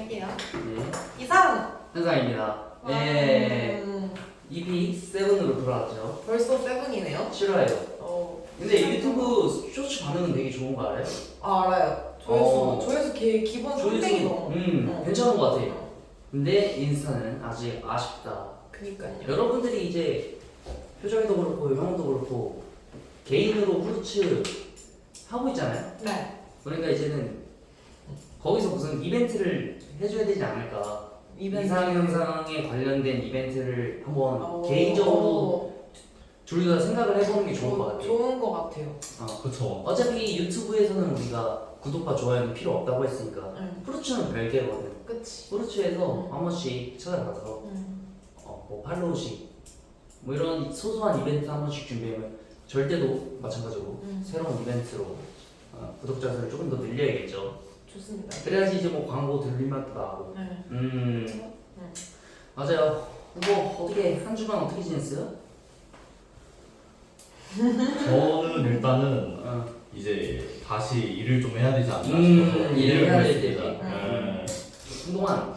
할게요. 네. 이상! 현상입니다. 네. EP7으로 돌아왔죠. 벌써 7이네요? 싫어요. 근데 유튜브 쇼츠 반응은 되게 좋은 거 알아요? 아, 알아요. 조회수 기본 300이 넘어. 괜찮은 거 같아. 근데 인스타는 아직 아쉽다. 그니까요. 여러분들이 이제 표정이도 그렇고 형도 그렇고 개인으로 후르츠 하고 있잖아요. 네. 그러니까 이제는 거기서 무슨 이벤트를 해줘야 되지 않을까. 이상현상에 관련된 이벤트를 한번 개인적으로 둘 다 생각을 해보는 게 좋은 것 같아요. 좋은 것 같아요. 그쵸. 어차피 유튜브에서는 우리가 구독과 좋아요는 필요 없다고 했으니까 후르츠는 별개거든. 그치. 후르츠에서 한 번씩 찾아가서 뭐 팔로우씩 뭐 이런 소소한 이벤트 한 번씩 준비하면 절대도 마찬가지로 새로운 이벤트로 구독자 수를 조금 더 늘려야겠죠. 좋습니다. 그래야지 이제 뭐 광고 들릴맛도 나고. 맞아요. 뭐 어떻게 한 주간 어떻게 지냈어요? 저는 일단은 이제 다시 일을 좀 해야 되지 않나 싶어서 일을 해야 될 했습니다. 때. 그동안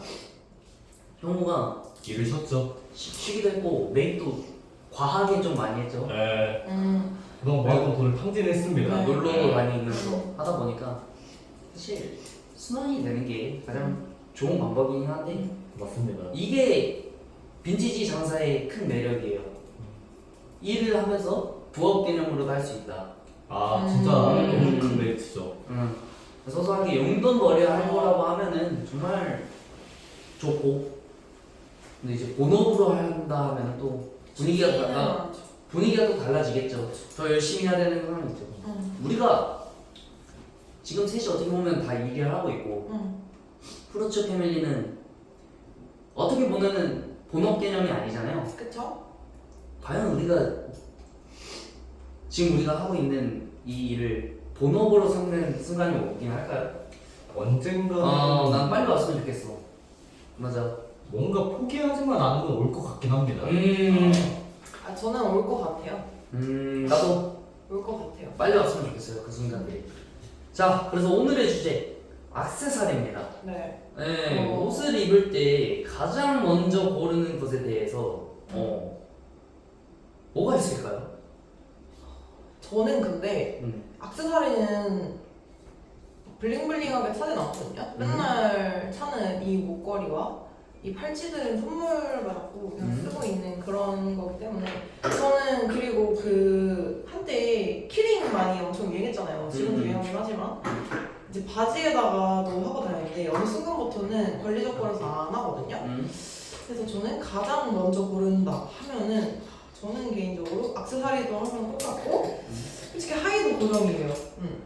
형우가 일을 쉬었죠. 쉬기도 했고 메이크도 과하게 좀 많이 했죠. 네. 그동안 모아둔 돈을 탕진했습니다. 네. 놀러도 다니면서 하다 보니까 사실 순환이 되는 게 가장 좋은 방법이긴 한데 맞습니다. 이게 빈티지 장사의 큰 매력이에요. 일을 하면서 부업 개념으로도 할 수 있다. 아 진짜 너무 큰 메리트죠. 소소하게 용돈벌이 할 거라고 하면은 정말 좋고, 근데 이제 본업으로 한다 하면 또 분위기가 또 달라지겠죠. 더 열심히 해야 되는 상황이죠. 우리가 지금 셋이 어떻게 보면 다 일을 하고 있고 후르츠 패밀리는 어떻게 보면은 본업 개념이 아니잖아요. 그쵸? 과연 지금 우리가 하고 있는 이 일을 본업으로 삼는 순간이 오긴 할까요? 언젠가 난 빨리 왔으면 좋겠어. 맞아. 뭔가 포기하지만 않으면 올 것 같긴 합니다. 저는 올 것 같아요. 나도 올 것 같아요. 빨리 왔으면 좋겠어요. 그 순간들이. 자, 그래서 오늘의 주제 액세서리입니다. 네. 네, 옷을 입을 때 가장 먼저 고르는 것에 대해서 뭐가 있을까요? 저는 근데 액세서리는 블링블링하게 차진 않거든요. 맨날 차는 이 목걸이와 이 팔찌들은 선물 받았고 그냥 쓰고 있는 그런 거기 때문에 저는 그리고 그 한때 키링 많이 엄청 유행했잖아요. 지금도 유행하긴 하지만 이제 바지에다가도 하고 다니는데 어느 순간부터는 걸리적거려서 안 하거든요. 그래서 저는 가장 먼저 고른다 하면은 저는 개인적으로 액세서리도 항상 똑같고 솔직히 하의도 고정이에요.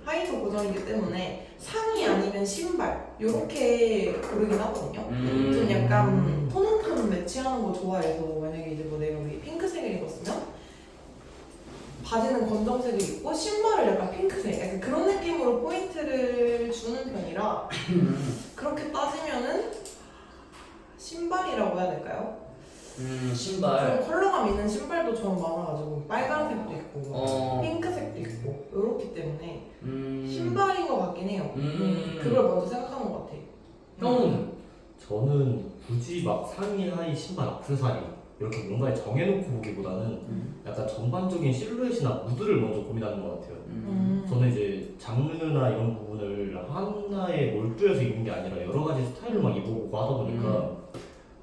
하의도 고정이기 때문에 상의 아니면 신발 이렇게 고르긴 하거든요. 좀 약간 톤온톤 매치하는 거 좋아해서 만약에 이제 뭐 내가 핑크색을 입었으면 바지는 검정색을 입고 신발을 약간 핑크색 약간 그런 느낌으로 포인트를 주는 편이라 그렇게 따지면은 신발이라고 해야 될까요? 신발. 좀 컬러감 있는 신발도 저는 많아가지고 빨간색도 있고 핑크색도 있고 이렇기 때문에 신발인 것 같긴 해요. 그걸 먼저 생각하는 것 같아요. 형은? 저는 굳이 막 상의, 하의, 신발, 액세서리 이렇게 뭔가를 정해놓고 보기보다는 약간 전반적인 실루엣이나 무드를 먼저 고민하는 것 같아요. 저는 이제 장르나 이런 부분을 하나에 몰두해서 입는 게 아니라 여러 가지 스타일을 막 입어보고 하다 보니까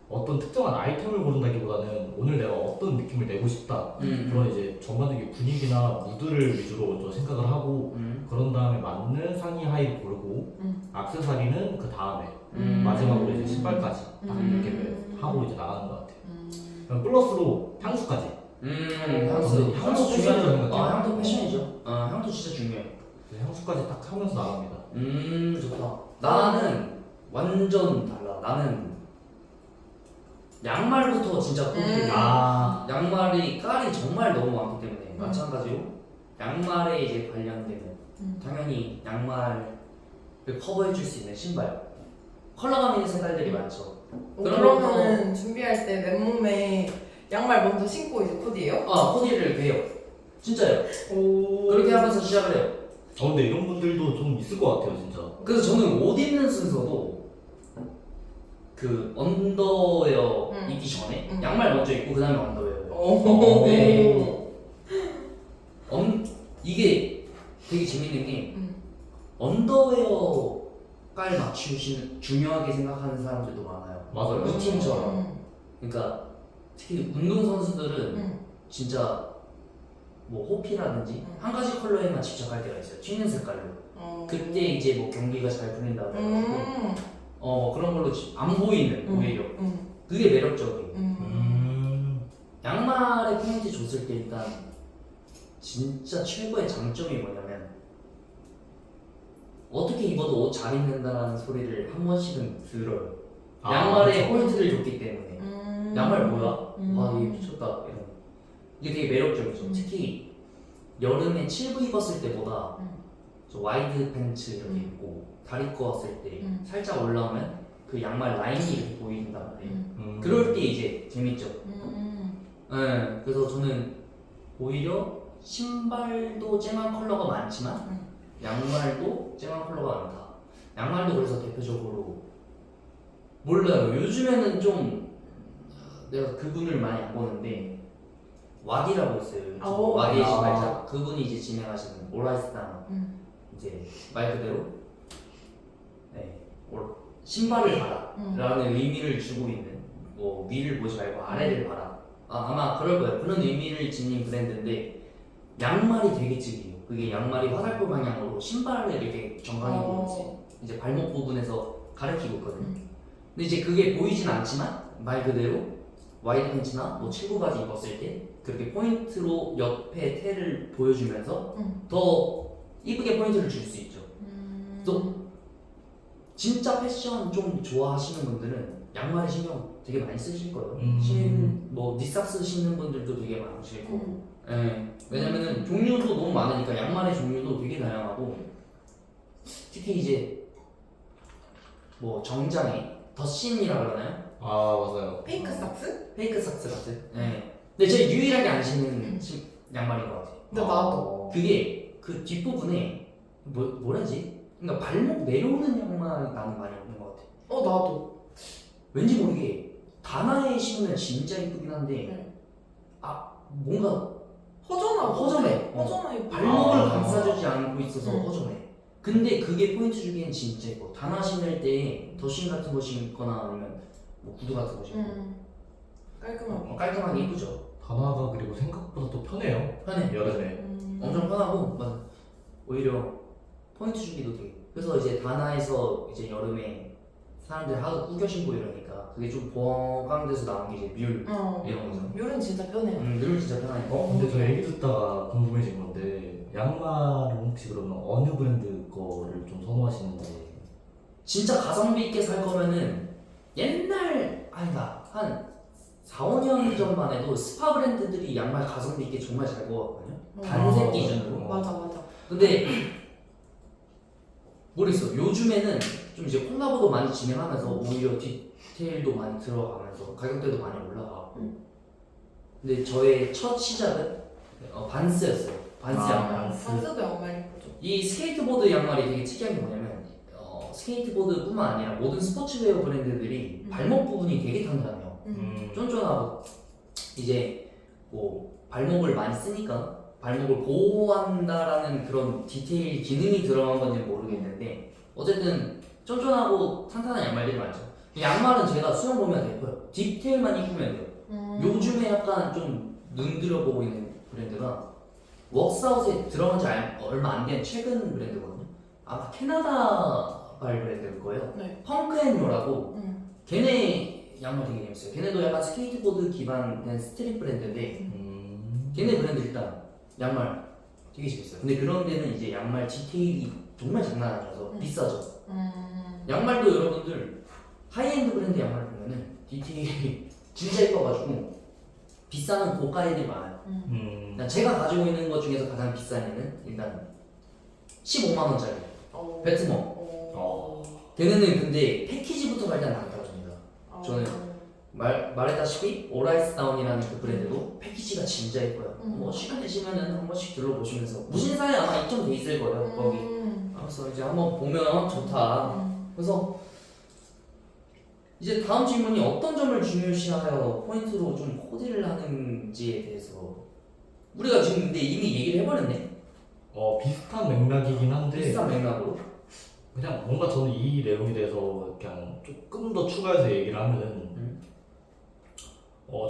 어떤 특정한 아이템을 고른다기보다는 오늘 내가 어떤 느낌을 내고 싶다 그런 이제 전반적인 분위기나 무드를 위주로 먼저 생각을 하고 그런 다음에 맞는 상의 하의를 고르고 액세서리는 그 다음에 마지막으로 이제 신발까지 딱 이렇게 하고 이제 나가는 것 같아요. 플러스로 향수까지. 향수 중요하죠. 패션이라는 것 같아요. 향도 패션이죠. 향도 진짜 중요해요. 향수까지 딱 하면서 나갑니다. 좋다. 나는 완전 달라. 나는 양말부터 진짜 포기해. 양말이 깔이 정말 너무 많기 때문에 마찬가지로 양말에 이제 관련되는 당연히 양말을 커버해줄 수 있는 신발 컬러감 있는 색깔들이 많죠. 그러면은 준비할 때 맨몸에 양말 먼저 신고 이제 코디예요? 코디를 해요. 진짜요. 그렇게 하면서 시작을 해요. 근데 이런 분들도 좀 있을 것 같아요 진짜. 그래서 저는 옷 입는 순서도 그 언더웨어 음. 입기 전에 음. 양말 먼저 입고 그 다음에 언더웨어. 오. 네. 이게 되게 재밌는 게 언더웨어 깔 맞추시는 중요하게 생각하는 사람들도 많아요. 맞아요. 루틴처럼. 그러니까 특히 운동 선수들은 진짜 뭐 호피라든지 한 가지 컬러에만 집착할 때가 있어요. 튀는 색깔로. 그때 이제 뭐 경기가 잘 풀린다 그래가지고 그런 걸로 안 보이는 오히려 그게 매력적이에요. 양말에 포인트 줬을 때 일단 진짜 최고의 장점이 뭐냐면 어떻게 입어도 옷 잘 입는다라는 소리를 한 번씩은 들어요. 양말에 포인트를 줬기 때문에 양말 뭐야? 와 이게 미쳤다 이런. 이게 되게 매력적이죠. 특히 여름에 7부 입었을 때보다 저 와이드 팬츠 이렇게 입고 다리 꼬았을 때 살짝 올라오면 그 양말 라인이 이렇게 보인단 말이에요. 그럴 때 이제 재밌죠. 네, 그래서 저는 오히려 신발도 쨍한 컬러가 많지만 양말도 쨍한 컬러가 많다. 양말도 그래서 대표적으로 몰라요. 요즘에는 좀 내가 그분을 많이 안 보는데 와디라고 있어요. 와디의 신발자. 그분이 이제 진행하시는 오라이스당 이제 말 그대로 네, 신발을 봐라라는 의미를 주고 있는 뭐 위를 보지 말고 아래를 봐라. 아마 그럴 거예요. 그런 의미를 지닌 브랜드인데 양말이 되게 특이해요. 그게 양말이 화살표 방향으로 신발을 이렇게 정강이고 이제 발목 부분에서 가리키고 있거든요. 근데 이제 그게 보이진 않지만 말 그대로 와이드 팬츠나 뭐 7구 바지 입었을 때 그렇게 포인트로 옆에 테를 보여주면서 더 이쁘게 포인트를 줄 수 있죠. 또 진짜 패션 좀 좋아하시는 분들은 양말에 신경 되게 많이 쓰실 거예요. 뭐 니삭스 신는 분들도 되게 많으실 거고. 예. 왜냐면은 종류도 너무 많으니까 양말의 종류도 되게 다양하고 특히 이제 뭐 정장에 덧신이라 그러나요? 맞아요. 페이크 삭스? 페이크 삭스 같은. 예. 근데 제가 유일하게 안 신는 양말인 것 같아요. 근데 나도. 그게 그 뒷부분에 뭐라지? 그러니까 발목 내려오는 양말 나는 많이 없는 것 같아요. 나도. 왠지 모르게 다나에 신으면 진짜 이쁘긴 한데 뭔가 허전해. 발목을 감싸주지 않고 있어서 허전해. 근데 그게 포인트 주기엔 진짜 예뻐. 다나 신을 때 더신 같은 거 신거나 아니면 뭐 구두 같은 거 신고 깔끔하고. 깔끔하게 이쁘죠. 다나가 그리고 생각보다 또 편해요. 편해. 여름에. 엄청 편하고 맞아. 오히려 포인트 주기도 되게. 그래서 이제 다나에서 이제 여름에 사람들 하도 꾸겨 신고 이러니까 그게 좀 보강돼서 나온 게 이제 뮬 이런 거죠. 뮬은 진짜 편해요. 뮬 진짜 편하니까. 근데 저 얘기 듣다가 궁금해진 건데 양말은 혹시 그러면 어느 브랜드 거를 좀 선호하시는지? 진짜 가성비 있게 살 거면은 옛날 아니다 한 4, 5년 전만 해도 스파 브랜드들이 양말 가성비 있게 정말 잘 구웠거든요. 단색 기준으로. 맞아. 근데 모르겠어. 요즘에는 좀 이제 콜라보도 많이 진행하면서 오히려 디테일도 많이 들어가면서 가격대도 많이 올라가고. 근데 저의 첫 시작은 반스였어요. 반스 양말. 반스도 양말 예쁘죠. 이 스케이트보드 양말이 되게 특이한 게 뭐냐면 스케이트보드뿐만 아니라 모든 스포츠웨어 브랜드들이 발목 부분이 되게 탄탄해요. 쫀쫀하고 이제 뭐 발목을 많이 쓰니까 발목을 보호한다라는 그런 디테일 기능이 들어간 건지는 모르겠는데 어쨌든 쫀쫀하고 탄탄한 양말들이 많죠. 양말은 제가 수영 보면 예뻐요. 디테일만 입으면 돼요. 요즘에 약간 좀 눈들여 보고 있는 브랜드가 웍스아웃에 들어간 지 얼마 안 된 최근 브랜드거든요. 아마 캐나다발 브랜드일 거예요. 네. 펑크앤로라고 걔네 양말 되게 재밌어요. 걔네도 약간 스케이트보드 기반된 스트릿 브랜드인데 걔네 브랜드 일단 양말 되게 재밌어요. 근데 그런 데는 이제 양말 디테일이 정말 장난 아니라서 비싸죠. 양말도 여러분들 하이엔드 브랜드 양말 보면은 디테일이 진짜 예뻐가지고 비싸는 고가 애들이 많아요. 일단 제가 가지고 있는 것 중에서 가장 비싼 애는 일단 15만 원짜리 배트머. 걔네는 근데 패키지부터가 일단 안 떨어집니다. 저는 말했다시피 오라이스다운이라는 그 브랜드도 패키지가 진짜 예뻐요. 뭐 시간 되시면은 한 번씩 둘러보시면서 무신사에 아마 입점돼 있을 거예요. 거기. 그래서 이제 한번 보면 좋다. 그래서 이제 다음 질문이 어떤 점을 중요시하여 포인트로 좀 코디를 하는지에 대해서 우리가 지금 근데 이미 얘기를 해버렸네. 비슷한 맥락이긴 한데 비슷한 맥락으로. 그냥 뭔가 저는 이 내용에 대해서 그냥 조금 더 추가해서 얘기를 하면은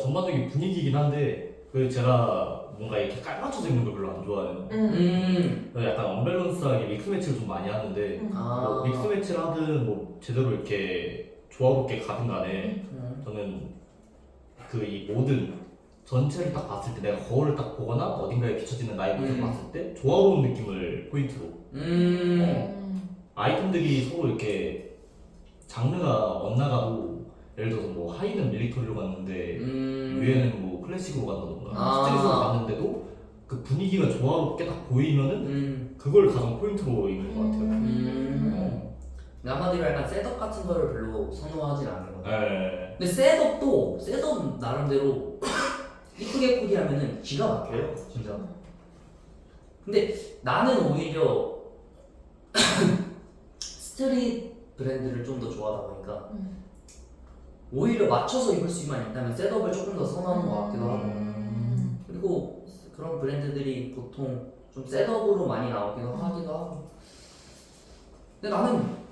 전반적인 분위기이긴 한데 그 제가 뭔가 이렇게 깔맞춰져 있는 걸 별로 안 좋아해요. 그래서 약간 언밸런스하게 믹스매치를 좀 많이 하는데 아. 뭐 믹스매치를 하든 뭐 제대로 이렇게 조화롭게 가든 간에 저는 그 이 모든 전체를 딱 봤을 때 내가 거울을 딱 보거나 어딘가에 비춰지는 나의 모습을 봤을 때 조화로운 느낌을 포인트로 아이템들이 서로 이렇게 장르가 엇나가도 예를 들어서 뭐 하이는 밀리터리로 갔는데 위에는 뭐 클래식으로 간다던가 아. 스트릿으로 갔는데도 그 분위기가 조화롭게 딱 보이면은 그걸 가장 포인트로 입는 것 같아요. 한마디로 약간 셋업 같은 거를 별로 선호하진 않는 거 같아요. 네. 근데 셋업도 셋업 나름대로 이쁘게 코디하면은 기가 막혀요, 진짜. 근데 나는 오히려 스트릿 브랜드를 좀 더 좋아하다 보니까 오히려 맞춰서 입을 수만 있다면 셋업을 조금 더 선호하는 것 같기도 하고. 그리고 그런 브랜드들이 보통 좀 셋업으로 많이 나오기도 하기도 하고. 근데 나는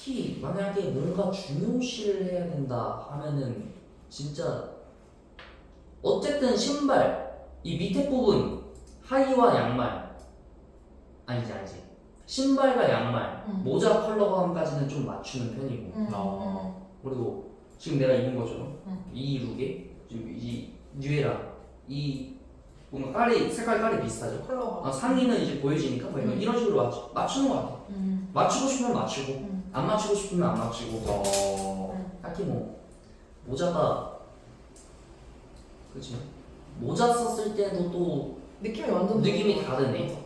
특히 만약에 뭔가 중요시를 해야 된다 하면은 진짜 어쨌든 신발 이 밑에 부분 하의와 양말 아니지 신발과 양말 모자 컬러감까지는 좀 맞추는 편이고 그리고 지금 내가 입은 것처럼 이 룩에 지금 이 뉴에라 이 뭔가 색깔 깔이 비슷하죠. 컬러가. 상의는 이제 보여지니까 뭐 이런 식으로 맞추는 것 같아. 맞추고 싶으면 맞추고 안 맞추고 싶으면 안 맞추고 딱히 뭐 모자가 그치 모자 썼을 때도 또 느낌이 완전 느낌이 다르네.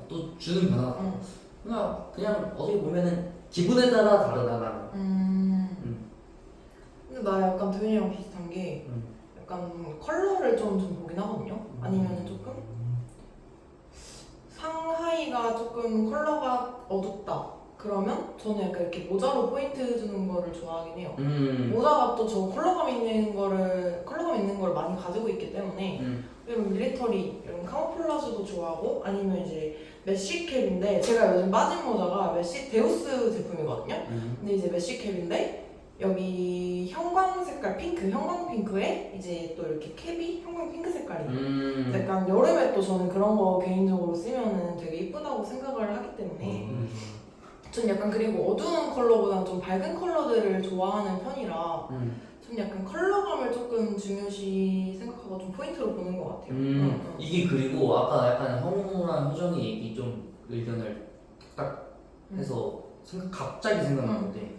또 주는 변화가 그냥 어떻게 보면은 기분에 따라 다르다 나는. 근데 나 약간 도윤이랑 비슷한 게 약간 컬러를 좀 보긴 하거든요. 아니면은 조금 상하이가 조금 컬러가 어둡다. 그러면 저는 약간 이렇게 모자로 포인트 주는 거를 좋아하긴 해요. 모자가 또 저 컬러감 있는 걸 많이 가지고 있기 때문에 이런 밀리터리, 이런 카모플라주도 좋아하고 아니면 이제 메쉬캡인데 제가 요즘 빠진 모자가 데우스 제품이거든요. 근데 이제 메쉬캡인데 여기 형광 색깔 핑크, 형광 핑크에 이제 또 이렇게 캡이 형광 핑크 색깔이에요. 약간 여름에 또 저는 그런 거 개인적으로 쓰면은 되게 이쁘다고 생각을 하기 때문에 전 약간 그리고 어두운 컬러보다는 좀 밝은 컬러들을 좋아하는 편이라 좀 약간 컬러감을 조금 중요시 생각하고 좀 포인트로 보는 것 같아요. 이게 그리고 아까 약간 형우랑 효정이 얘기 좀 의견을 딱 해서 갑자기 생각난 건데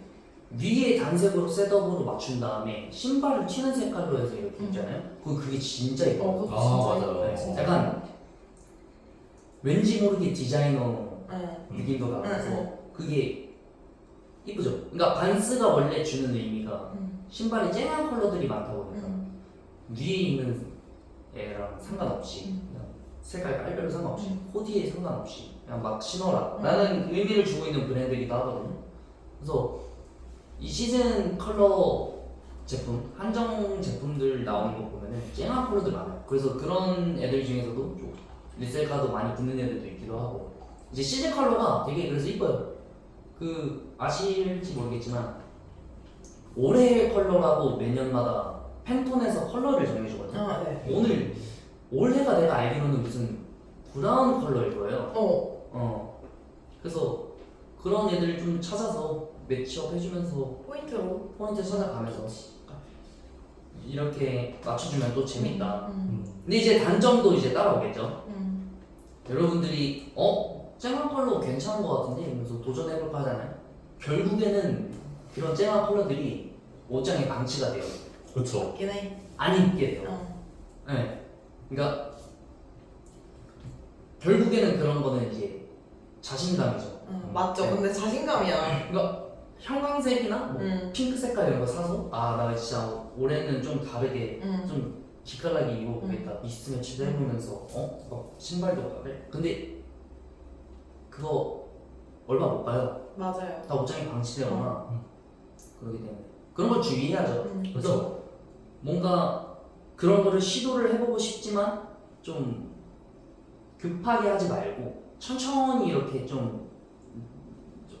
위에 단색으로 셋업으로 맞춘 다음에 신발을 튀는 색깔로 해서 이렇게 있잖아요. 그게 진짜 예뻐요. 그것도 진짜 맞아요. 예뻐요, 진짜. 약간 왠지 모르게 디자이너 느낌도 네. 나면서 그게 이쁘죠. 그러니까 반스가 원래 주는 의미가 신발이 쨍한 컬러들이 많다 보니까 위에 있는 애랑 상관없이 그냥 색깔 깔별로 상관없이 코디에 상관없이 그냥 막 신어라 라는 의미를 주고 있는 브랜드이기도 하거든요. 그래서 이 시즌 컬러 제품, 한정 제품들 나오는 거 보면은 쨍한 컬러들 많아요. 그래서 그런 애들 중에서도 좀 리셀가도 많이 붙는 애들도 있기도 하고 이제 시즌 컬러가 되게 그래서 이뻐요. 아실지 모르겠지만 올해의 컬러라고 매년마다 팬톤에서 컬러를 정해주거든요. 네. 올해가 내가 알기로는 무슨 브라운 컬러일 거예요. 그래서 그런 애들 좀 찾아서 매치업 해주면서 포인트 찾아가면서 이렇게 맞춰주면 또 재밌다. 근데 이제 단점도 이제 따라오겠죠. 여러분들이 쨍한 컬러 괜찮은 것 같은데 이러면서 도전해볼까 하잖아요. 결국에는 그런 쨍한 컬러들이 옷장에 방치가 돼요. 그렇죠. 맞긴 해. 안 입게 돼요. 네. 그러니까 결국에는 그런 거는 이제 자신감이죠. 맞죠. 네. 근데 자신감이야. 그러니까 형광색이나 뭐 핑크 색깔 이런 거 사서 나 진짜 올해는 좀 다르게 좀 기깔나게 입어보겠다. 미스트 매치도 해보면서 막 신발도 가게. 근데 그거 얼마 못 가요. 맞아요. 다 옷장에 방치되거나 그러기 때문에 그런 걸 주의해야죠. 그래서 뭔가 그런 거를 시도를 해보고 싶지만 좀 급하게 하지 말고 천천히 이렇게 좀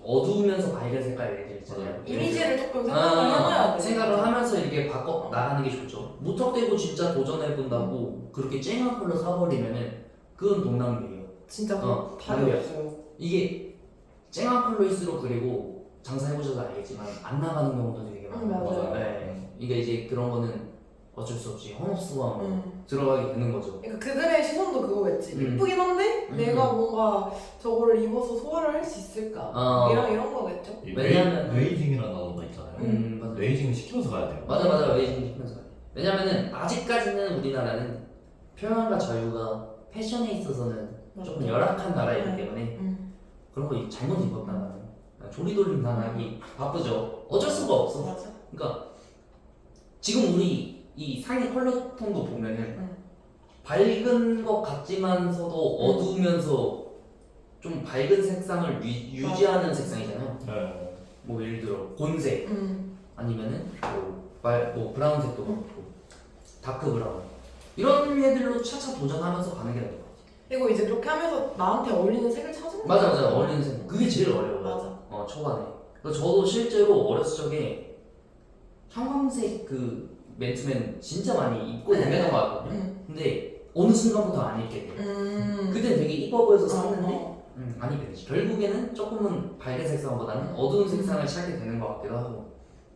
어두우면서 밝은 색깔 애들 있잖아요. 이미지를 조금 생각을 해놔야 돼. 생각을 하면서 이렇게 바꿔 나가는 게 좋죠. 무턱대고 진짜 도전해본다고 그렇게 쨍한 컬러 사버리면은 그건 동남이에요. 진짜 답이 남이야. 없어요. 이게 쨍한 컬러일수록 그리고 장사해보셔서 알겠지만 안 나가는 경우도 되게 많아요. 맞아요. 네. 이게 이제 그런 거는 어쩔 수 없이 혼업수가 음. 들어가게 되는 거죠. 그러니까 그들의 시선도 그거겠지. 음. 이쁘긴 한데 음. 내가 뭔가 저거를 입어서 소화를 할 수 있을까? 이런 거겠죠. 이 왜냐면- 웨이징이라는 단어가 있잖아요. 맞아. 웨이징을 시키면서 가야 돼요. 맞아 웨이징 시키면서 가요. 왜냐면은 아직까지는 우리나라는 표현과 자유가 패션에 있어서는 조금 열악한 나라이기 때문에 그런 거 잘못 입었다가는 조리돌림 당하기 바쁘죠. 어쩔 수가 없어. 맞아. 그러니까 지금 우리 이 상의 컬러 톤도 보면은 밝은 것 같지만서도 어두우면서 좀 밝은 색상을 유지하는 색상이잖아요. 네. 뭐 예를 들어 곤색 아니면은 뭐 브라운색도 그렇고 다크 브라운 이런 애들로 차차 도전하면서 가는 게 나을 것 같아. 그리고 이제 그렇게 하면서 나한테 어울리는 색을 찾는 거야. 맞아 어울리는 색 그게 제일 어려워요. 맞아. 초반에. 그래서 저도 실제로 어렸을 적에 형광색 그 맨투맨 진짜 많이 입고 다녔던 거 같거든요. 근데 어느 순간부터 안 입게 돼요. 그때 되게 이뻐 보여서 샀는데 안 입게 되지. 결국에는 조금은 밝은 색상보다는 어두운 색상을 찾게 되는 것 같기도 하고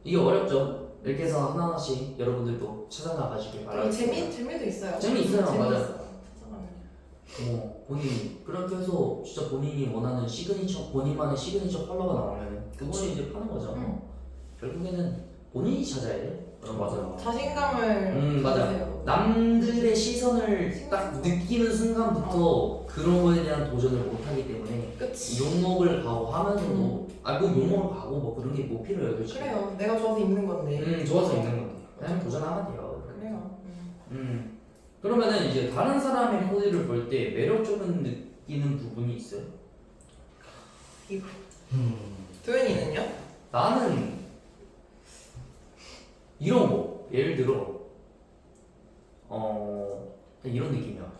이게 어렵죠. 이렇게 해서 하나하나씩 여러분들도 찾아나가시길 바랍니다. 재미도 있어요. 재미있어요. 맞아요. 찾아가면. 본인이 그렇게 해서 진짜 본인이 원하는 본인만의 시그니처 컬러가 나오면 그걸 이제 파는 거죠. 결국에는 본인이 찾아야 돼. 맞아요. 자신감을 맞아. 가지세요. 남들의 시선을 딱 느끼는 순간부터 그런 거에 대한 도전을 못 하기 때문에 그치. 욕먹을 각오하면서도 뭐 욕먹을 각오 뭐 그런 게 뭐 필요해요, 솔직히. 그래요. 내가 좋아서 입는 건데. 좋아서 있는 건데 그냥 도전하면 돼요. 그래요. 그러면은 이제 다른 사람의 코디를 볼 때 매력적인 느끼는 부분이 있어요? 도현이는요? 나는 이런 거 예를 들어 이런 느낌이야.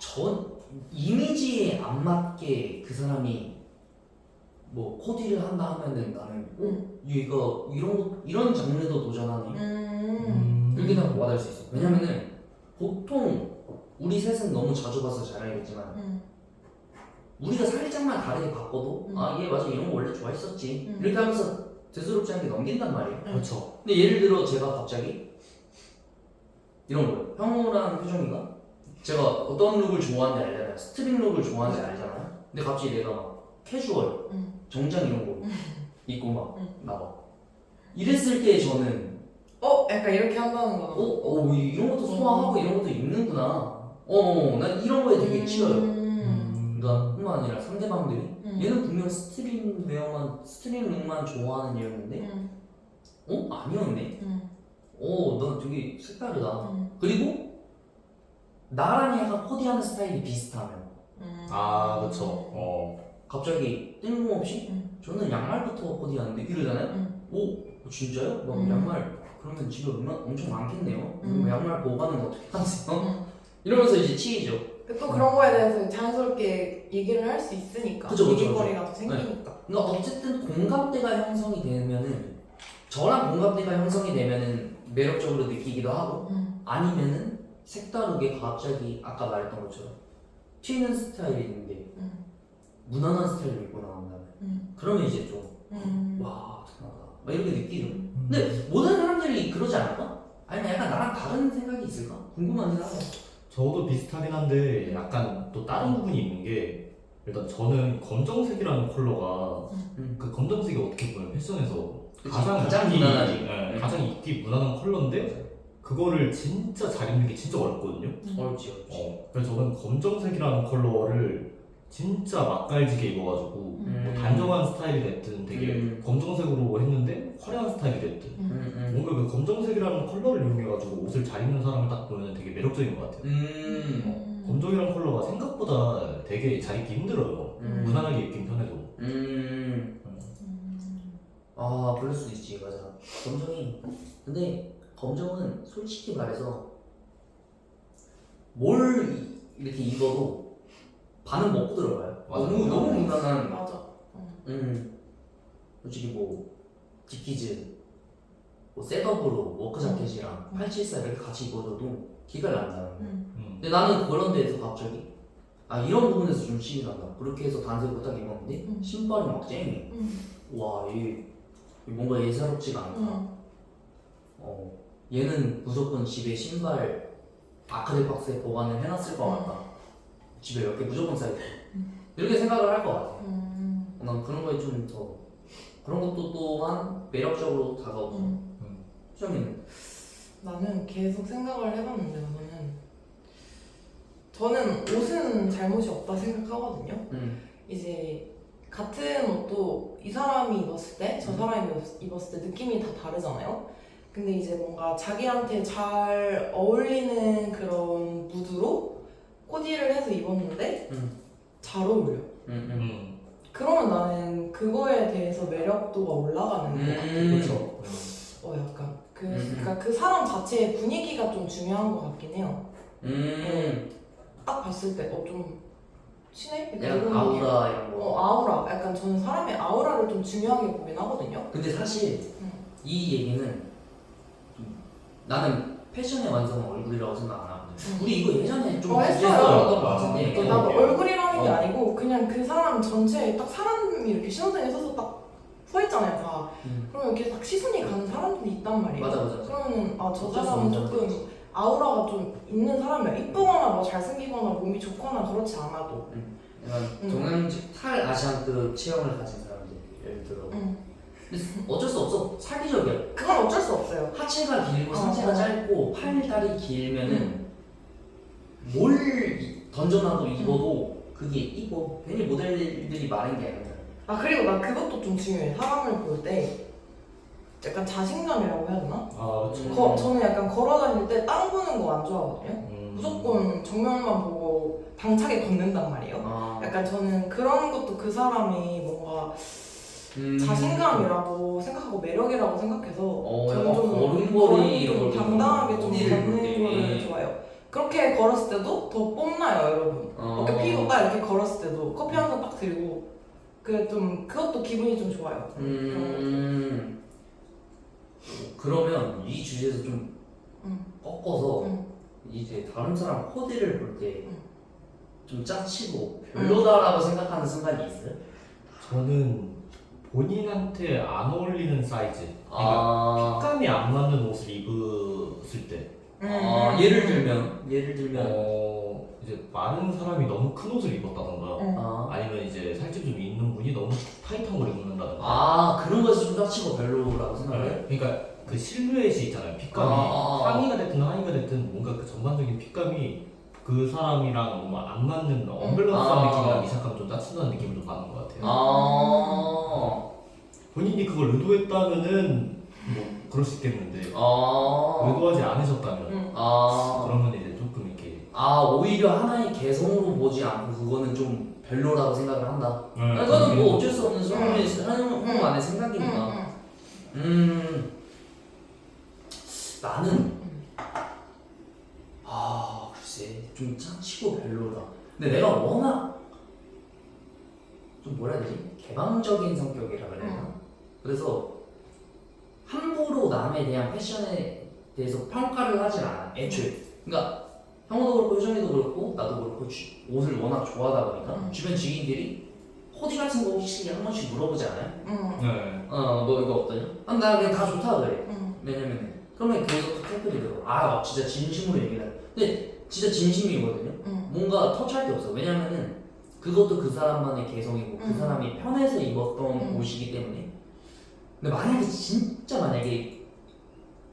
전 이미지에 안 맞게 그 사람이 뭐 코디를 한다 하면은 나는 얘가 이런 장르도 도전하네. 이렇게 생각 와닿을 수 있어. 왜냐면은 보통 우리 셋은 너무 자주 봐서 잘 알겠지만 우리가 살짝만 다르게 바꿔도 얘 맞아 이런 거 원래 좋아했었지 이렇게 하면서 대수롭지 않게 넘긴단 말이에요. 그렇죠. 근데 예를 들어 제가 갑자기 이런 거예요. 형우랑 효정이가 제가 어떤 룩을 좋아하는지 알잖아요. 스트릿 룩을 좋아하는지 알잖아요. 근데 갑자기 내가 막 캐주얼, 정장 이런 거 입고 막 나와. 이랬을 때 저는 약간 이렇게 한다는 거잖아. 이런 것도 소화하고 이런 것도 입는구나. 난 이런 거에 되게 치여요. 그러니까 뿐만 아니라 상대방들이 얘는 분명 스트릿 룩만 좋아하는 얘였는데 아니었네. 넌 되게 색다르다. 그리고 나랑 약간 코디하는 스타일이 비슷하면 그렇죠. 갑자기 뜬금없이 저는 양말부터 코디하는데 이러잖아요. 진짜요? 막 양말 그러면 집에 엄청 많겠네요. 양말 보관은 어떻게 하세요? 이러면서 이제 치이죠. 또 그런 거에 대해서 자연스럽게 얘기를 할 수 있으니까. 그쵸. 얘기거리가 더 생기니까. 그러니까 어쨌든 공감대가 형성이 되면은 저랑 공감대가 형성이 되면은 매력적으로 느끼기도 하고 아니면은 색다르게 갑자기 아까 말했던 것처럼 튀는 스타일이 있는데 무난한 스타일을 입고 나온다면 그러면 이제 좀 와 대단하다 막 이렇게 느끼죠. 근데 모든 사람들이 그러지 않을까? 아니면 약간 나랑 다른 생각이 있을까? 궁금하긴 하다. 저도 비슷하긴 한데 약간 또 다른 부분이 있는 게 일단 저는 검정색이라는 컬러가 그 검정색이 어떻게 보면 패션에서 가장 무난하지. 가장 입기 무난한 컬러인데 그거를 진짜 잘 입는 게 진짜 어렵거든요. 어렵지. 그래서 저는 검정색이라는 컬러를 진짜 맛깔지게 입어가지고 뭐 단정한 스타일이 됐든 되게 검정색으로 했는데 화려한 스타일이 됐든 뭔가 그 검정색이라는 컬러를 이용해가지고 옷을 잘 입는 사람을 딱 보면 되게 매력적인 것 같아요. 검정이라는 컬러가 생각보다 되게 잘 입기 힘들어요. 무난하게 입긴 편해도. 그럴 수도 있지. 맞아. 검정이. 근데 검정은 솔직히 말해서 뭘 이렇게 입어도 반은 먹고 들어가요. 맞아. 너무 무난한. 맞아. 솔직히 뭐 디키즈, 뭐 셋업으로 워크 자켓이랑 874 이렇게 같이 입어줘도 기가 난다는 거. 근데 나는 그런 데에서 갑자기 이런 부분에서 좀 신이 난다. 그렇게 해서 단색으로 딱 입었는데 신발이 막 쨍해. 와, 얘 뭔가 예사롭지가 않다. 얘는 무조건 집에 신발 아크릴 박스에 보관을 해놨을 것 같다. 집에 몇 개 무조건 쌓여있다. 이렇게 생각을 할 것 같아. 난 그런 거에 좀 더 그런 것도 또한 매력적으로 다가오고. 수정이는? 나는 계속 생각을 해봤는데 저는 옷은 잘못이 없다 생각하거든요. 이제 같은 옷도 이 사람이 입었을 때 저 사람이 입었을 때 느낌이 다 다르잖아요. 근데 이제 뭔가 자기한테 잘 어울리는 그런 무드로 코디를 해서 입었는데 잘 어울려. 그러면 나는 그거에 대해서 매력도가 올라가는 것 같아. 그렇죠. 약간 그러니까 그 사람 자체의 분위기가 좀 중요한 것 같긴 해요. 딱 봤을 때 좀 친해? 약간 이런 아우라 이런 거. 아우라. 약간 저는 사람의 아우라를 좀 중요하게 보긴 하거든요. 근데 사실 이 얘기는 나는 패션의 완성은 얼굴이라고 생각 안 하거든. 우리 이거 예전에 좀 했어요. 했던 것 같은데. 나도 얼굴이라는 게 아니고 그냥 그 사람 전체에 딱 사람이 이렇게 신호등에 서서 딱 서있잖아요 다. 그러면 이렇게 딱 시선이 가는 사람들이 있단 말이에요. 맞아. 그러면은 저 사람은 조금 아우라가 좀 있는 사람이야. 이쁘거나 뭐 잘생기거나 몸이 좋거나 그렇지 않아도. 약간 동양식 탈아시안급 체형을 가진 사람들 예를 들어. 근데 어쩔 수 없어. 사기적이야. 그건 어쩔 수 없어요. 하체가 길고 상체가 짧고 팔 다리 길면은 뭘 던져놔도 입어도 그게 이뻐. 괜히 모델들이 많은 게 아니잖아. 그리고 나 그것도 좀 중요해. 사람을 볼 때 약간 자신감이라고 해야 되나? 그렇죠. 저는 약간 걸어다닐 때 땅 보는 거 안 좋아하거든요. 무조건 정면만 보고 당차게 걷는단 말이에요. 약간 저는 그런 것도 그 사람이 뭔가 자신감이라고 생각하고 매력이라고 생각해서 저는 좀 걸음걸이 이런 걸 당당하게 좀 어디를 걷는 볼 때. 거를 좋아해요. 그렇게 걸었을 때도 더 뽐나요, 여러분. 어깨 피고 딱 이렇게 걸었을 때도 커피 한 잔 딱 들고 그것도 기분이 좀 좋아요. 그러면 이 주제에서 좀 꺾어서 이제 다른 사람 코디를 볼 때 좀 짜치고 별로다라고 생각하는 순간이 있어요? 저는 본인한테 안 어울리는 사이즈, 그러니까 핏감이 안 맞는 옷을 입었을 때. 예를 들면 이제 많은 사람이 너무 큰 옷을 입었다던가 아니면 이제 살집 좀 있는 분이 너무 타이트한 걸 입는다던가. 그런 거에서 좀 짜치고 별로라고 생각해요? 그러니까 그 실루엣이 있잖아요. 핏감이 상의가 됐든 하의가 됐든 뭔가 그 전반적인 핏감이 그 사람이랑 너무 안 맞는 언밸런스한 느낌이 나기 시작하면 좀 짜친다는 느낌을 좀 받는 것 같아요. 본인이 그걸 의도했다면은 뭐 그럴 수 있겠는데 의도하지 않으셨다면 그러면 이제 조금 이렇게 오히려 하나의 개성으로 보지 않고 그거는 좀 별로라고 생각을 한다. 그거는 뭐 어쩔 수 없는 사람 안의 생각이니까. 나는 글쎄 좀 짜치고 별로다. 근데 내가 워낙 좀 뭐라 해야 되지? 개방적인 성격이라 그래야 되나? 그래서 함부로 남에 대한 패션에 대해서 평가를 하진 않아, 애초에. 그러니까 형도 그렇고 효정이도 그렇고 나도 그렇고 옷을 워낙 좋아하다 보니까 주변 지인들이 코디 같은 거 혹시 한 번씩 물어보지 않아요? 네. 너 이거 어떠냐? 나 그냥 다 좋다 그래. 왜냐면 그러면 계속 댓글이 들어. 진짜 진심으로 얘기를 해. 근데 진짜 진심이거든요. 뭔가 터치할 게 없어. 왜냐면은 그것도 그 사람만의 개성이고 그 사람이 편해서 입었던 옷이기 때문에. 근데 만약에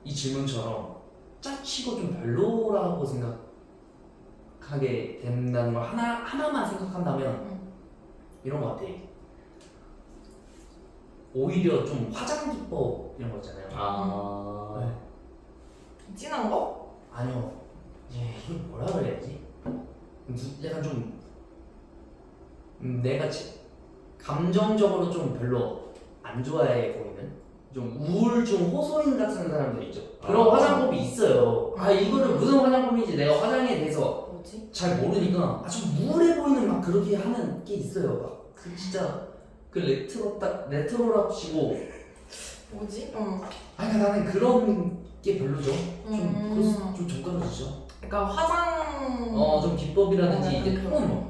이 질문처럼 짜치고 좀 별로라고 생각하게 된다는 걸 하나만 생각한다면 이런 거 같아. 오히려 좀 화장 기법 이런 거 있잖아요. 네. 진한 거? 아니요. 이걸 뭐라 그래야지? 약간 좀 내가 감정적으로 좀 별로 안 좋아해 보이는 좀 우울증 호소인 같은 사람들 있죠. 그런 아. 화장법이 있어요. 아 이거는 무슨 화장법인지 내가 화장에 대해서 뭐지? 잘 모르니까 좀 우울해 보이는 막 그렇게 하는 게 있어요. 막 그 진짜 그 레트로랍시고 뭐지? 아니 나는 그런 게 별로죠. 음. 좀 정떨어지죠. 그러니까 화장 좀 기법이라든지 이제 톤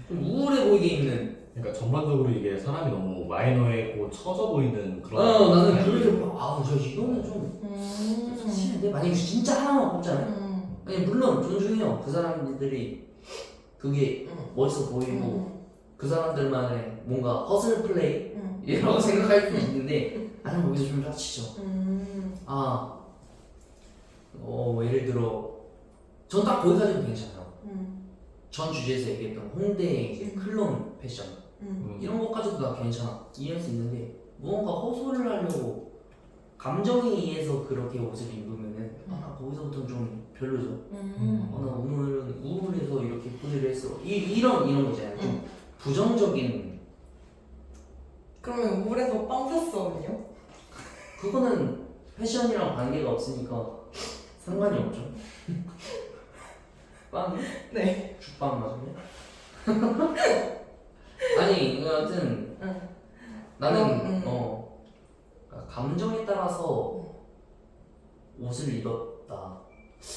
좀 우울해 보이게 입는. 그러니까 전반적으로 이게 사람이 너무 마이너하고 처져 보이는 그런. 나는 스타일이- 그렇게 저 이거는 좀 사실인데 만약에 진짜 하나만 꼽잖아요. 아니 물론 존중해요. 그 사람들이 그게 멋있어 보이고 그 사람들만의 뭔가 허슬 플레이 이라고 생각할 수 있는데 나는 거기서 좀 다치죠. 예를 들어 전 딱 거기까지는 괜찮아요. 전 주제에서 얘기했던 홍대의 이제 클론 패션 이런 것까지도 나 괜찮아 이해할 수 있는데 무언가 호소를 하려고 감정에 의해서 그렇게 옷을 입으면은 나 거기서부터는 좀 별로죠. 나 오늘은 우울해서 이렇게 코디를 했어. 이런 거 있잖아요. 좀 부정적인. 그러면 우울해서 빵 샀어요? 그거는 패션이랑 관계가 없으니까 상관이 없죠. 빵? 네. 죽빵 맞았네. 아니 여하튼 나는 감정에 따라서 옷을 입었다.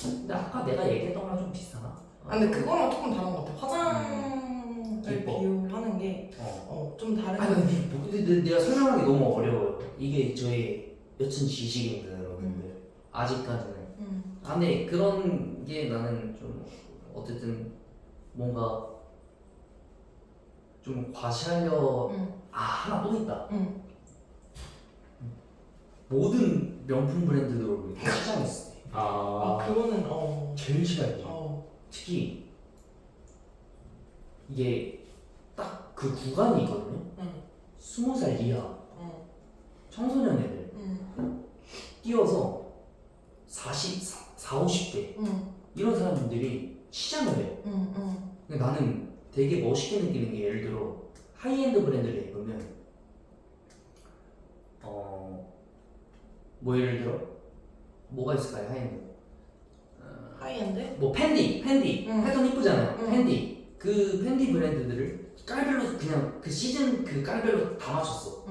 근데 아까 내가 얘기했던 거랑 좀 비슷하나? 근데 그거랑 조금 다른 것 같아. 화장을 기법. 비율하는 게 좀 다른. 아니 근데 내가 설명하기 너무 어려워요. 이게 저의 여튼 지식입니다, 여러분들. 아직까지는. 근데 그런 게 나는 좀 어쨌든 뭔가 좀 과시하려. 하나 또 있다. 모든 명품 브랜드로 이렇게 시장했을 때 그거는 제일 싫어요. 특히 이게 딱 그 구간이 있거든요. 20살 이하 청소년 애들 뛰어서 40, 50대 이런 사람들이 시장을 해요. 근데 나는 되게 멋있게 느끼는 게 예를 들어 하이엔드 브랜드를 입으면 뭐 예를 들어 뭐가 있을까요? 하이엔드 하이엔드? 뭐 팬디 패턴 이쁘잖아요. 응. 그 팬디 브랜드들을 깔별로 그냥 그 시즌 그 깔별로 다 맞췄어.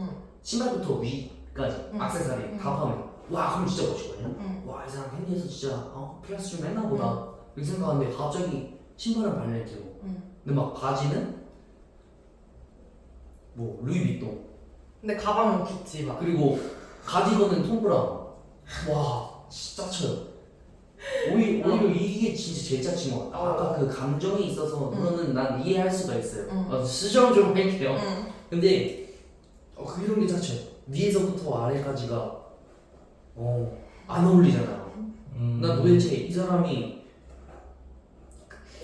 신발부터 위까지 액세서리 다 포함해. 와 그럼 진짜 멋있거든요. 와 이 사람 팬디에서 진짜 플러스 좀 했나 보다 이렇게 생각하는데 갑자기 신발은 발렌티노. 근데 막 바지는 뭐 루이비통. 근데 가방은 구찌 막. 그리고 가디건은 톰 브라운. 와 진짜 쳐요. 오히려 이게 진짜 제일 짜친 것 같아. 아까 그 감정에 있어서 그거는 난 이해할 수가 있어요. 수정 좀 할게요. 근데 이런 게 짜쳐요. 위에서부터 아래까지가 안 어울리잖아요. 난 도대체 이 사람이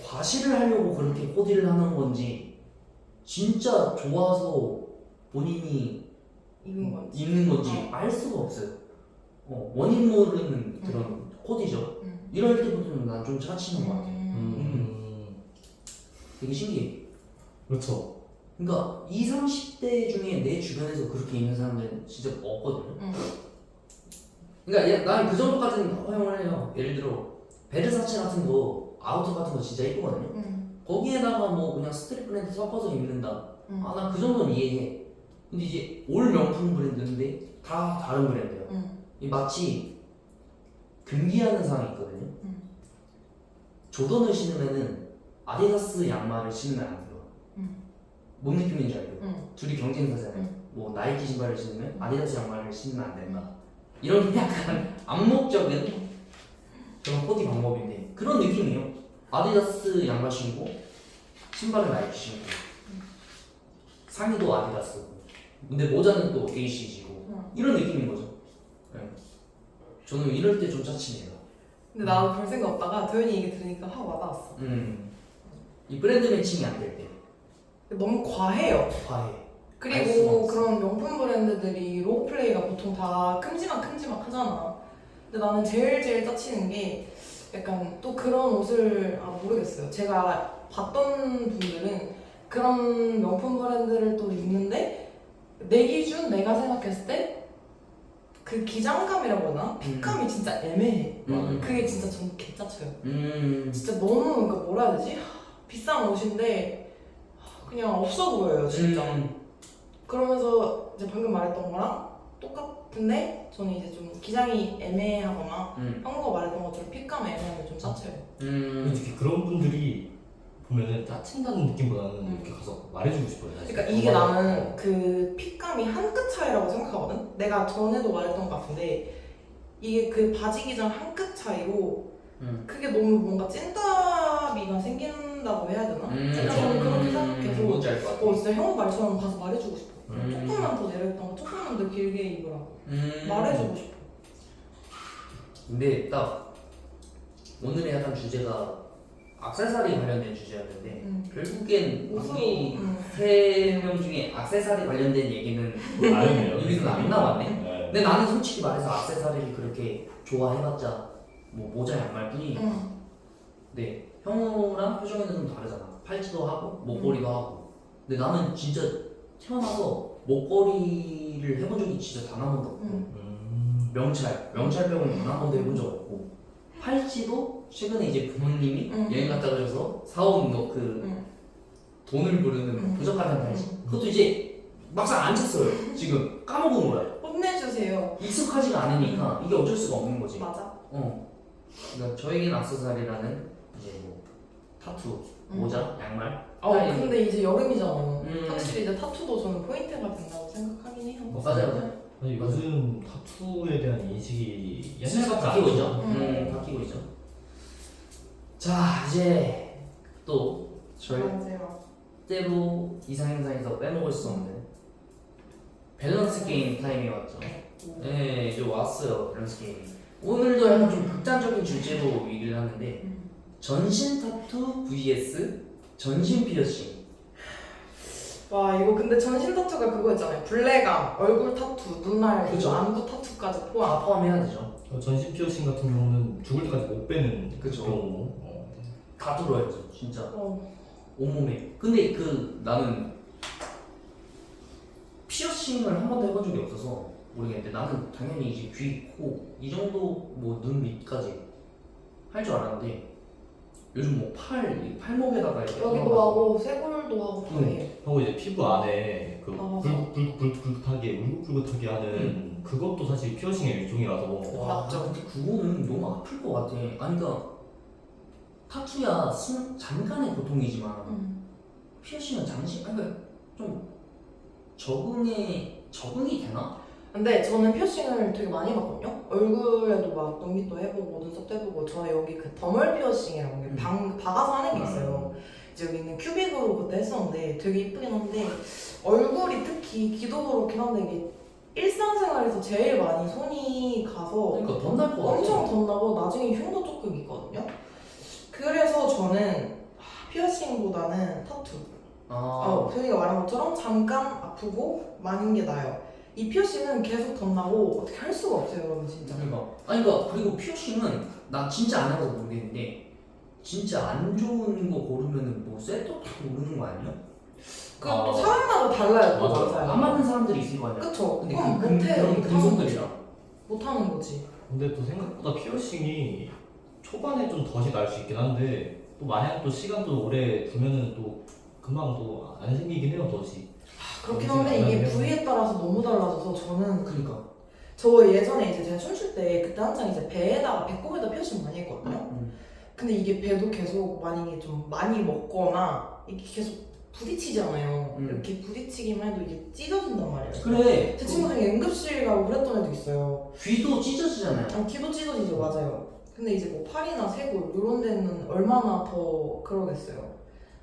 과시를 하려고 그렇게 코디를 하는 건지 진짜 좋아서 본인이 입는 건지 알 수가 없어요. 원인 모르는 그런 코디죠. 이럴 때부터는 난 좀 짜치는 것 같아요. 되게 신기해. 그렇죠. 그러니까 20, 30대 중에 내 주변에서 그렇게 입는 사람들은 진짜 없거든요. 그러니까 난 그 정도까지는 허용을 해요. 예를 들어 베르사체 같은 거 아우터 같은 거 진짜 이쁘거든요. 거기에다가 뭐 그냥 스트릿 브랜드 섞어서 입는다. 난 그 정도는 이해해. 근데 이제 올 명품 브랜드인데 다 다른 브랜드예요. 이 마치 금기하는 사람이 있거든요. 조던을 신으면은 아디다스 양말을 신으면 안 돼요. 뭔 느낌인지 알죠? 둘이 경쟁사잖아요. 뭐 나이키 신발을 신으면 아디다스 양말을 신으면 안 된다. 이런 약간 암묵적인 그런 코디 방법인데 그런 느낌이에요. 아디다스 양말 신고 신발을 나이키 신고 상의도 아디다스고 근데 모자는 또 ACG고 이런 느낌인 거죠. 네. 저는 이럴 때 좀 짜치네요. 근데 나도 별 생각 없다가 도현이 얘기 들으니까 확 와닿았어. 이 브랜드 매칭이 안 될 때 너무 과해요. 과해. 그리고 그런 명품 브랜드들이 로고 플레이가 보통 다 큼지막 하잖아. 근데 나는 제일 짜치는 게 약간 또 그런 옷을 모르겠어요. 제가 봤던 분들은 그런 명품 브랜드를 또 입는데 내 기준 내가 생각했을 때 그 기장감이라고 하나? 핏감이 진짜 애매해. 그게 진짜 전 개짜쳐요. 진짜 너무 그러니까 뭐라 해야 되지? 비싼 옷인데 그냥 없어 보여요 진짜. 그러면서 이제 방금 말했던 거랑 똑같은데 저는 이제 좀 기장이 애매하거나 형과 말했던 것처럼 핏감 애매하면 좀 짜쳐요. 솔직히 그런 분들이 보면은 짜친다는 느낌보다는 이렇게 가서 말해주고 싶어요. 사실. 그러니까 이게 나는 그 핏감이 한 끗 차이라고 생각하거든? 내가 전에도 말했던 것 같은데 이게 그 바지 기장 한 끗 차이로 그게 너무 뭔가 찐따비가 생긴다고 해야 되나? 그러니까 저는 그렇게 생각해서 뭔지 알 것 같아. 진짜 형 말처럼 가서 말해주고 싶어. 조금만 더 내려있던 거 조금만 더 길게 입으라고 말해주고 싶어. 근데 딱 오늘의 약간 주제가 액세서리 관련된 주제였는데 결국엔 우리 세 명 중에 액세서리 관련된 얘기는 여기서는 안 나왔네. 네. 근데 나는 솔직히 말해서 액세서리를 그렇게 좋아해봤자 뭐 모자 양말 뿐이니까. 근데 형우랑 표정이는 좀 다르잖아. 팔찌도 하고 목걸이도 하고. 근데 나는 진짜 태어나서 목걸이를 해본 적이 진짜 단 한 번도 없고 명찰 빼고는 단 한 번도 해본 적 없고 팔찌도 최근에 이제 부모님이 여행 갔다 오셔서 사온 그 돈을 부르는 부적합한 팔찌 그것도 이제 막상 안 쳤어요. 지금 까먹은 거야. 혼내주세요. 익숙하지가 않으니까 이게 어쩔 수가 없는 거지. 맞아. 그러니까 저에겐 액세서리라는 이제 뭐 타투, 모자, 양말. 근데 이제 여름이잖아요. 확실히 이제 타투도 저는 포인트가 된다고 생각하긴 해요. 맞아요. 아니, 요즘 타투에 대한 인식이 옛날같이 바뀌고 있죠. 바뀌고 있죠. 자 이제 또 절대로 이상형상에서 빼먹을 수 없는 밸런스 게임 타임이 왔죠. 네, 이제 왔어요. 밸런스 게임. 오늘도 약간 좀 극단적인 주제로 얘기를 하는데 전신 타투 vs 전신 피어싱. 와 이거 근데 전신 타투가 그거 있잖아요. 블레감, 얼굴 타투, 눈알, 그죠. 안구 타투까지 다 포함. 포함해야 되죠. 전신 피어싱 같은 경우는 죽을 때까지 못 빼는 그죠. 경우. 다 뚫어야죠, 진짜. 어. 온몸에. 근데 나는 피어싱을 한 번도 해본 적이 없어서 모르겠는데 나는 당연히 이제 귀, 코 이 정도 뭐 눈 밑까지 할 줄 알았는데 요즘 뭐 팔목에다가 이렇게 여기도 하고 쇄골도 하고 다 해요. 하고 이제 피부 안에 그 맞아. 불긋불긋하게 울긋불긋하게 하는 그것도 사실 피어싱의 일종이라서. 와, 맞죠. 근데 그거는 너무 아플 것 같아. 아니 그러니까 타투야 잠깐의 고통이지만 피어싱은 장시, 아니 그러니까 좀 적응이 되나? 근데 저는 피어싱을 되게 많이 해봤거든요. 얼굴에도 막 눈밑도 해보고 눈썹도 해보고 저는 여기 그 더멀 피어싱이라고 박아서 하는 게 있어요. 이제 여기 있는 큐빅으로 그때 했었는데 되게 이쁘긴 한데 얼굴이 특히 기도 그렇긴 한데 이게 일상생활에서 제일 많이 손이 가서 그러니까 더 날 것 같아. 엄청 덧나고 나중에 흉도 조금 있거든요. 그래서 저는 피어싱보다는 타투. 저희가 말한 것처럼 잠깐 아프고 많은 게 나아요. 이 피어싱은 계속 덧나고 어떻게 할 수가 없어요, 여러분 진짜. 그러니까 그리고 피어싱은 나 진짜 안 해봐서 모르겠는데 진짜 안 좋은 거 고르면은 뭐 셋도 고르는 거 아니야? 그것도 사람마다 달라요. 또 맞아. 맞아요. 안 맞는 사람들이 있을 거 아니야? 그쵸. 근데 그럼 그런 못해요. 금속들이랑 못하는 거지. 근데 또 생각보다 피어싱이 초반에 좀 덫이 날 수 있긴 한데 또 마냥 또 시간도 오래 두면은 또 금방 또 안 생기긴 해요, 덫이. 그렇긴 한데 이게 부위에 따라서 너무 달라져서 저는 그러니까 저 예전에 이제 제가 춤출 때 그때 한창 이제 배꼽에다 피어싱 많이 했거든요. 근데 이게 배도 계속 만약에 좀 많이 먹거나 이게 계속 부딪히잖아요. 이렇게 부딪히기만 해도 이게 찢어진단 말이에요. 그래. 제 친구 중에 응급실 가고 그랬던 애도 있어요. 귀도 찢어지잖아요. 귀도 찢어지죠, 맞아요. 근데 이제 뭐 팔이나 쇄골 이런 데는 얼마나 더 그러겠어요.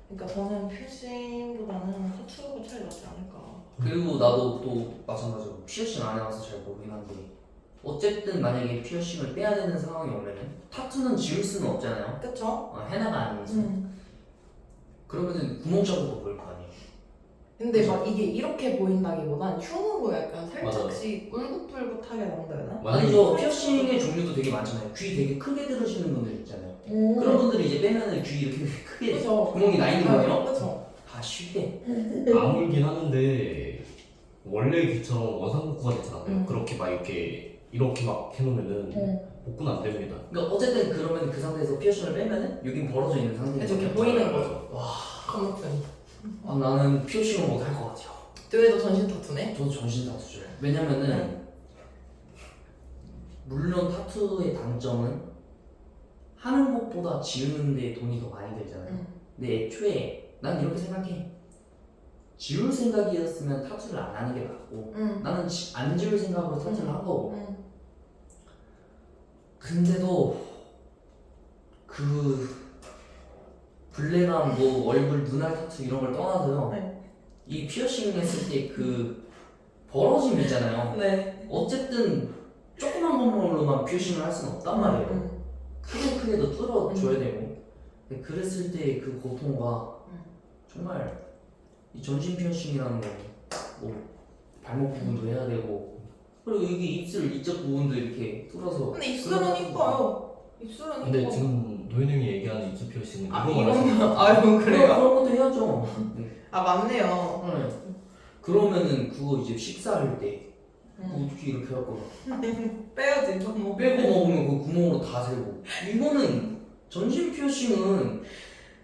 그러니까 저는 피어싱보다는 타투가 차라리 낫지 않을까. 그리고 나도 또 마찬가지로 피어싱 안 해봐서 잘 모르긴 한데 어쨌든 만약에 피어싱을 빼야 되는 상황이 오면은 타투는 지울 수는 없잖아요. 그쵸? 해나가 아닌 이상. 그러면은 구멍자국도 보일 거 아니에요. 근데 막 이게 이렇게 보인다기보단 흉으로 약간 살짝씩 울긋불긋하게 나온다 해야 되나? 아니죠. 피어싱의 종류도 되게 많잖아요. 귀 되게 크게 들으시는 분들 있잖아요. 그런 분들이 이제 빼면은 귀 이렇게 크게 그쵸. 구멍이 나 있는 거예요. 그쵸. 다 쉽게. 아물긴 하는데 원래 귀처럼 원상복구가 되지 않아요. 음. 그렇게 막 이렇게 이렇게 막 해놓으면은 복구는 안 됩니다. 그러니까 어쨌든 그러면 그 상태에서 피어싱을 빼면은 여긴 벌어져 있는 상태에서 이렇게 그냥 보이는 맞아요. 거죠. 와, 건너편이. 아, 나는 피어싱을 못 할 것 같아요. 뚜에도 전신 타투네? 저도 전신 타투죠. 왜냐면은 물론 타투의 단점은 하는 것보다 지우는 데 돈이 더 많이 들잖아요. 근데 애초에 난 이렇게 생각해. 지울 생각이었으면 타투를 안 하는 게 낫고 나는 안 지울 생각으로 타투를 한 거고 근데도 그 블랙한 뭐 얼굴 눈알 타투 이런 걸 떠나서요. 이 피어싱 했을 때 그 벌어짐 있잖아요. 네. 어쨌든 조그만 것만으로만 피어싱을 할 수는 없단 말이에요. 크게도 뚫어줘야 되고 근데 그랬을 때 그 고통과 정말 이 전신 피어싱이라는 거 뭐 발목 부분도 해야 되고 그리고 여기 입술 이쪽 부분도 이렇게 뚫어서 근데 입술은 이뻐요. 입술은 근데 이뻐. 지금 노현 형이 얘기하는 입술 피어싱은 아, 이거 말하시는 이건 아유 그래요? 그런 것도 해야죠. 아 맞네요. 네. 그러면은 그거 이제 식사할 때 어떻게 이렇게 할 거야? 빼야지 뭐. 빼고 먹으면 그 구멍으로 다 새고 이거는 전신 피어싱은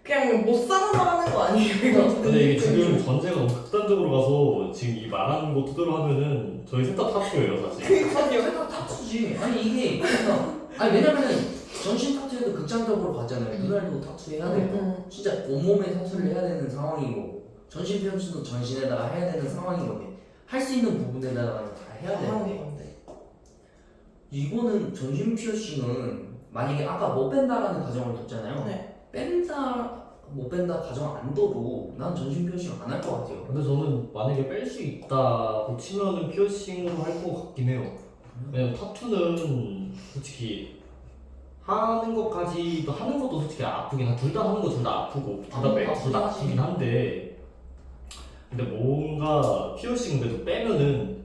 그냥 못 살아나 하는 거 아니에요? 이거? 근데 이게 지금 전제가 너무 극단적으로 가서 지금 이 말하는 거 토대로 하면은 저희 셋 다 타투예요 사실. 생각 타투지. 아니 이게 그러니까 아니 왜냐면은 전신 타투에도 극단적으로 가잖아요. 눈알도 타투 해야 되고 진짜 온몸에 타투를 해야 되는 상황인 거고 전신 피어싱도 전신에다가 해야 되는 상황인 건데 할 수 있는 부분에다가 다 해야 되는데 건데. 이거는 전신 피어싱은 만약에 아까 못 뺀다라는 가정을 뒀잖아요. 네. 뺀다 못 뺀다 가정 안 둬도 난 전신 피어싱 안 할 것 같아요. 근데 저는 만약에 뺄 수 있다고 치면은 피어싱으로 할 것 같긴 해요. 왜냐면 타투는 솔직히 하는 것까지도 하는 것도 솔직히 아프긴 둘 다 하는 거 둘 다 아프고 둘 다 빼고 둘 다 아프긴 한데 근데 뭔가 피어싱 그래도 빼면은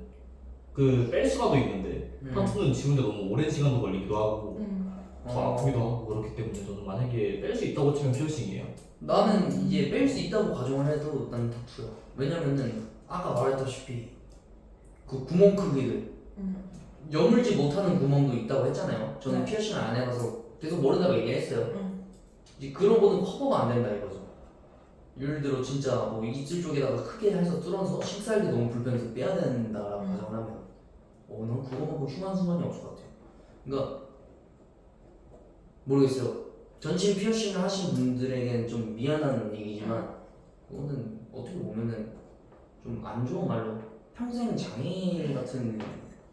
그 뺄 수가도 있는데 타투는 지우는데 너무 오랜 시간도 걸리기도 하고 더 아프기도 하고 그렇기 때문에 저는 만약에 뺄 수 있다고 치면 피어싱이에요. 나는 이제 뺄 수 있다고 가정을 해도 난 타투야. 왜냐면은 아까 말했다시피 그 구멍 크기를 여물지 못하는 구멍도 있다고 했잖아요. 저는 피어싱을 안 해봐서 계속 모른다고 얘기했어요. 이제 그런 거는 커버가 안 된다 이거죠. 예를 들어 진짜 뭐 입술 쪽에다가 크게 해서 뚫어서 식사할 때 너무 불편해서 빼야 된다라고 가정을 하면 난 그거만큼 흉한 순간이 없을 것 같아요. 그러니까 모르겠어요. 전신 피어싱을 하신 분들에게는 좀 미안한 얘기지만 그거는 어떻게 보면은 좀 안 좋은 말로 평생 장애인 같은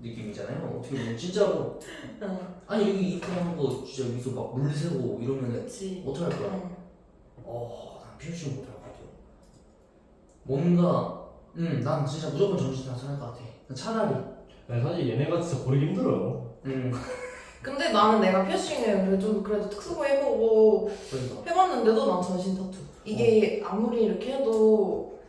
느낌이잖아요. 어떻게 보면 진짜로 아니 여기 이렇게 하는 거 진짜 여기서 막 물 새고 이러면은 그치. 어떡할 거야? 난 피어싱 못할 것 같아요. 뭔가 난 진짜 무조건 전신 타투 할것 같아. 차라리 네, 사실 얘네가 진짜 고르기 힘들어요. 근데 나는 내가 피어싱을 그래도 특수고 해보고 그러니까 해봤는데도 난 전신 타투. 이게 아무리 이렇게 해도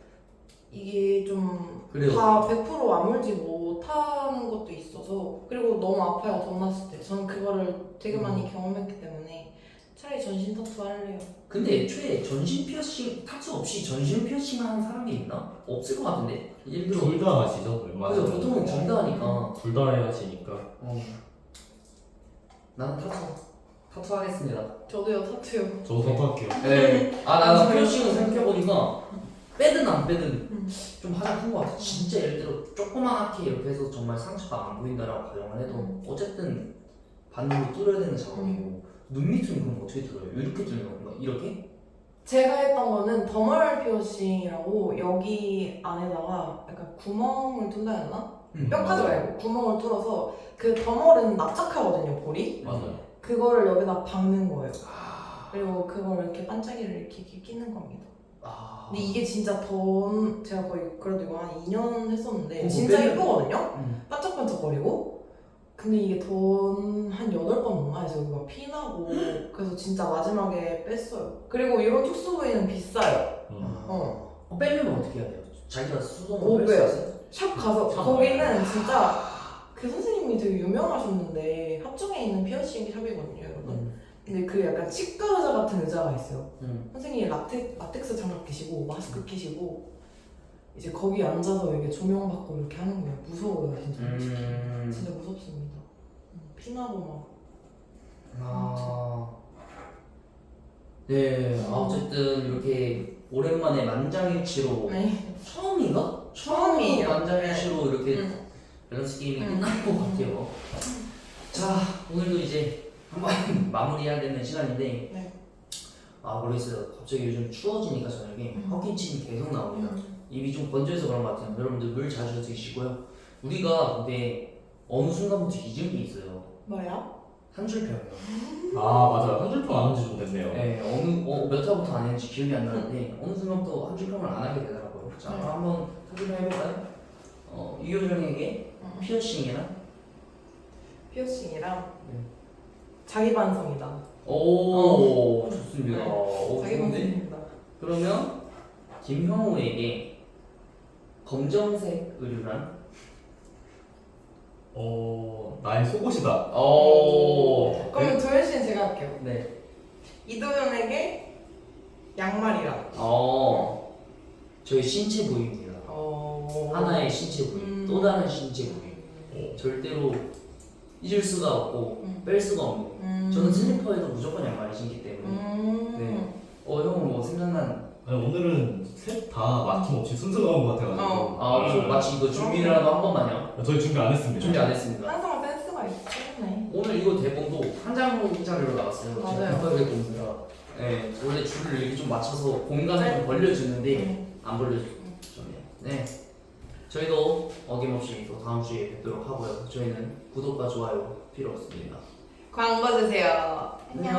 이게 좀 그래요. 다 100% 아물지 못하는 것도 있어서 그리고 너무 아파요 덧났을 때. 저는 그거를 되게 많이 경험했기 때문에 차라리 전신 타투 할래요. 근데 애초에 전신 피어싱 타투 없이 전신 피어싱 하는 사람이 있나? 없을 것 같은데. 예를 들어 둘 다 하시죠? 웬만하면. 그래서 보통은 둘 다 하니까 둘 다 해야 하시니까. 나는 타투 하겠습니다. 저도요 타투요. 저도 타투할게요. 네. 나는 피어싱을 생각해보니까 빼든 안 빼든 좀 하자 큰것 같아. 진짜 예를 들어 조그맣게 이렇게 해서 정말 상처가 안 보인다라고 가정을 해도 어쨌든 반으로 뚫어야 되는 작업이고 눈 밑은 그럼 어떻게 뚫어요? 이렇게 뚫는 건가? 이렇게? 제가 했던 거는 더멀 피어싱이라고 여기 안에다가 약간 구멍을 둔다 해야 하나? 뼈까지 말고 구멍을 뚫어서 그 더멀은 납작하거든요 볼이. 맞아요. 그거를 여기다 박는 거예요. 그리고 그걸 이렇게 반짝이를 이렇게 끼는 겁니다. 근데 이게 진짜 제가 거의 그래도 이거 한 2년 했었는데 진짜 빼면- 예쁘거든요? 반짝반짝거리고 근데 이게 돈 한 8번 넘나 해서 여기가 피나고 그래서 진짜 마지막에 뺐어요. 그리고 이런 특수 부위는 비싸요. 빼려면 어떻게 해야 돼요? 자기가 수동으로 500. 뺄 수 있어요? 샵 가서 거기는 진짜 그 선생님이 되게 유명하셨는데 합정에 있는 피어싱 샵이거든요 여러분. 근데 그 약간 치과 의자 같은 의자가 있어요. 선생님이 라텍스 장갑 끼시고 마스크 끼시고 이제 거기 앉아서 이게 조명 받고 이렇게 하는 거예요. 무서워요 진짜. 진짜 무섭습니다. 피나고 네, 어쨌든 이렇게 오랜만에 만장일치로 막. 네. 처음인가? 처음이에요. 만장일치로 이렇게 응. 밸런스 게임이 끝날 것 같아요. 자, 오늘도 이제 한번 마무리해야 되는 시간인데 네. 모르겠어요. 갑자기 요즘 추워지니까 저녁에 헛기침이 계속 나옵니다. 입이 좀 건조해서 그런 것 같아요. 여러분들 물 자주 드시고요. 우리가 근데 어느 순간부터 잊은 게 있어요. 뭐야? 한 줄평이요. 아 맞아요. 한 줄평 안 한 지 좀 됐네요. 네, 몇 화부터 안 했는지 기억이 안 나는데 어느 순간부터 한 줄평을 안 하게 되더라고요. 자, 네. 한번 설명 해볼까요? 이효정에게 피어싱이나 피어싱이랑 네. 자기 반성이다. 오 좋습니다. 네. 오, 자기 좋은데? 반성입니다. 그러면 김형우에게 검정색 의류란? 나의 속옷이다. 그러면 도현 씨는 제가 할게요. 네. 이도현에게 양말이랑. 저희 신체 부위입니다. 하나의 신체 부위, 또 다른 신체 부위. 절대로 잊을 수가 없고 뺄 수가 없는. 저는 슬리퍼에도 무조건 양말이 신기 때문에. 네. 형은 뭐 생각난? 아니, 오늘은 셋 다 막힘없이 순서가 온 것 같아가지고. 저 마치 이거 준비라도 한 번만요. 저희 준비 안 했습니다. 준비 안 했습니다. 항상 센스가 있네. 오늘 이거 대본도 한 장짜리로 나왔어요. 맞아요. 제가 급하게 보느라. 네, 원래 줄을 이렇게 좀 맞춰서 공간을 좀 벌려주는데 안 벌려줬네요. 네, 저희도 어김없이 또 다음 주에 뵙도록 하고요. 저희는 구독과 좋아요 필요 없습니다. 광고 주세요. 안녕.